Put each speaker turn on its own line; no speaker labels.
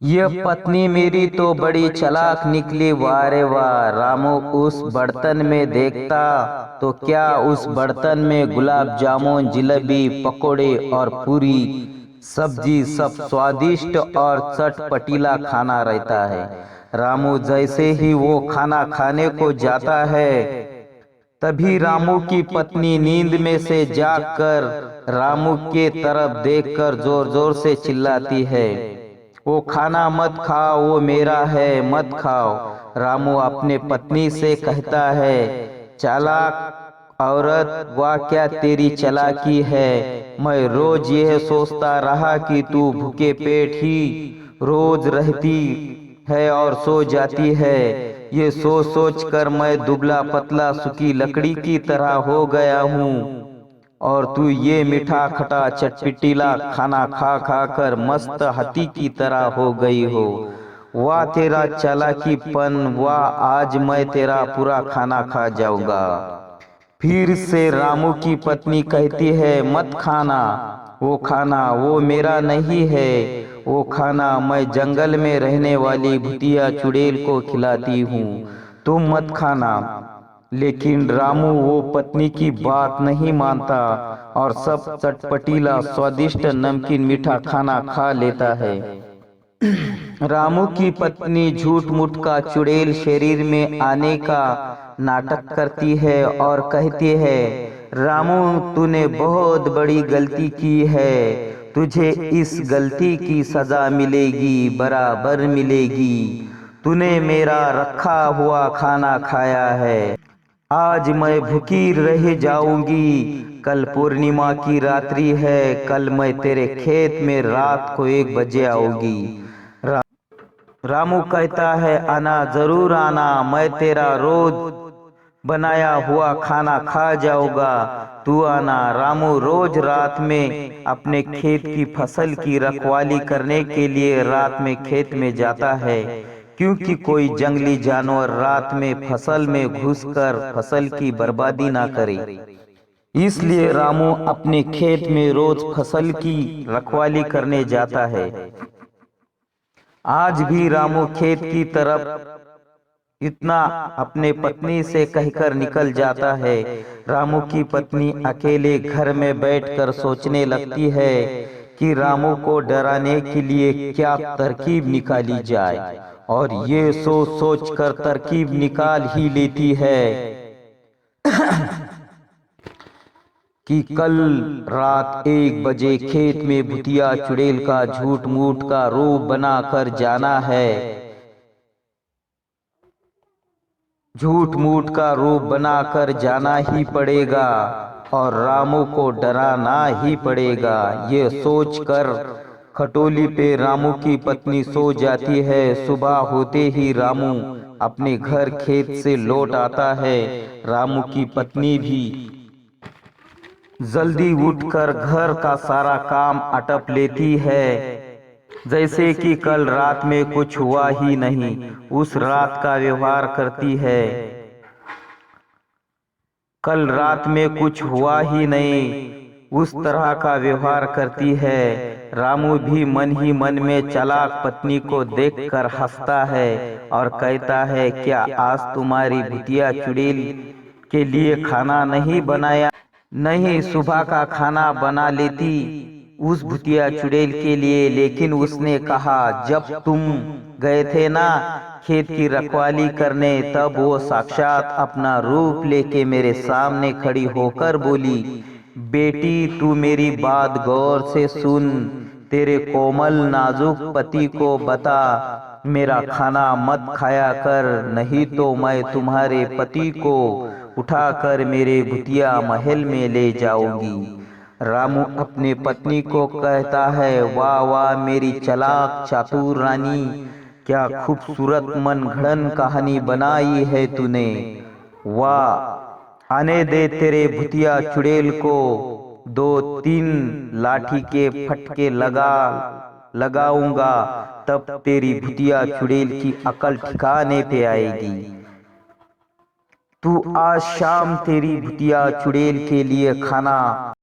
ये पत्नी मेरी तो बड़ी चालाक निकली, वाह रे वाह। रामू उस बर्तन में देखता तो क्या उस बर्तन में गुलाब जामुन, जलेबी, पकोड़े और पूरी सब्जी सब स्वादिष्ट और चटपटीला खाना रहता है। रामू जैसे ही वो खाना खाने को जाता है, तभी रामू की पत्नी नींद में से जागकर रामू के तरफ देखकर जोर जोर से चिल्लाती है, वो खाना मत खाओ, वो मेरा है, मत खाओ। रामू अपने पत्नी से कहता है, चालाक औरत, वाह क्या तेरी चालाकी है। मैं रोज यह सोचता रहा कि तू भूखे पेट ही रोज रहती है और सो जाती है। ये सोच सोच कर मैं दुबला पतला सूखी लकड़ी की तरह हो गया हूँ, और तू ये मीठा खटा चटपटीला खाना खा खा कर मस्त हाथी की तरह हो गई हो। वाह तेरा चालाकीपन, वाह आज मैं तेरा पूरा खाना खा जाऊंगा। फिर से रामू की पत्नी कहती है, मत खाना, वो मेरा नहीं है। वो खाना मैं जंगल में रहने वाली भूतिया चुड़ैल को खिलाती हूँ, तुम मत खाना। लेकिन रामू वो पत्नी की बात नहीं मानता और सब चटपटीला स्वादिष्ट नमकीन मीठा खाना खा लेता है। रामू की पत्नी झूठ मूठ का चुड़ैल शरीर में आने का नाटक करती है और कहती है, रामू तूने बहुत बड़ी गलती की है, तुझे इस गलती की सजा मिलेगी, बराबर मिलेगी। तूने मेरा रखा हुआ खाना खाया है, आज मैं भूखी रह जाऊंगी। कल पूर्णिमा की रात्रि है, कल मैं तेरे खेत में रात को 1 बजे आऊंगी। रामू कहता है, आना जरूर आना, मैं तेरा रोज बनाया हुआ खाना खा जाऊंगा, तू आना। रामू रोज रात में अपने खेत की फसल की रखवाली करने के लिए रात में खेत में जाता है, क्योंकि कोई जंगली जानवर रात में फसल में घुसकर फसल की बर्बादी ना करे। इसलिए रामू अपने खेत में रोज फसल की रखवाली करने जाता है। आज भी रामू खेत की तरफ इतना अपने पत्नी से कहकर निकल जाता है। रामू की पत्नी अकेले घर में बैठकर सोचने लगती है कि रामू को डराने के लिए क्या तरकीब निकाली जाए, और ये सोच सोच कर तरकीब निकाल ही लेती है कि कल रात 1 बजे खेत में भूतिया चुड़ैल का झूठ मूठ का रूप बनाकर जाना है, झूठ मूठ का रूप बनाकर जाना ही पड़ेगा और रामू को डराना ही पड़ेगा। ये सोचकर खटोली पे रामू की पत्नी सो जाती है। सुबह होते ही रामू अपने घर खेत से लौट आता है। रामू की पत्नी भी जल्दी उठकर घर का सारा काम अटप लेती है, जैसे कि कल रात में कुछ हुआ ही नहीं, उस रात का व्यवहार करती है। कल रात में कुछ हुआ ही नहीं, उस तरह का व्यवहार करती है। रामू भी मन ही मन में चालाक पत्नी को देखकर हंसता है और कहता है, क्या आज तुम्हारी भूतिया चुड़ैल के लिए खाना नहीं बनाया? नहीं, सुबह का खाना बना लेती उस भूतिया चुड़ैल के लिए, लेकिन उसने कहा, जब तुम गए थे ना खेत की रखवाली करने, तब वो साक्षात अपना रूप लेके मेरे सामने खड़ी होकर बोली, बेटी तू मेरी बात गौर से सुन, तेरे कोमल नाजुक पति को बता मेरा खाना मत खाया कर, नहीं तो मैं तुम्हारे पति को उठाकर मेरे भूतिया महल में ले जाऊंगी। रामू अपने पत्नी को कहता है, वाह वाह मेरी चालाक चातुर रानी, क्या खूबसूरत मनगढ़ंत कहानी बनाई है तूने। वाह, आने दे तेरे भूतिया चुड़ैल को, 2-3 लाठी के फटके लगाऊंगा, तब तेरी भूतिया चुड़ैल की अकल ठिकाने पे आएगी। तू आज शाम तेरी भूतिया चुड़ैल के लिए खाना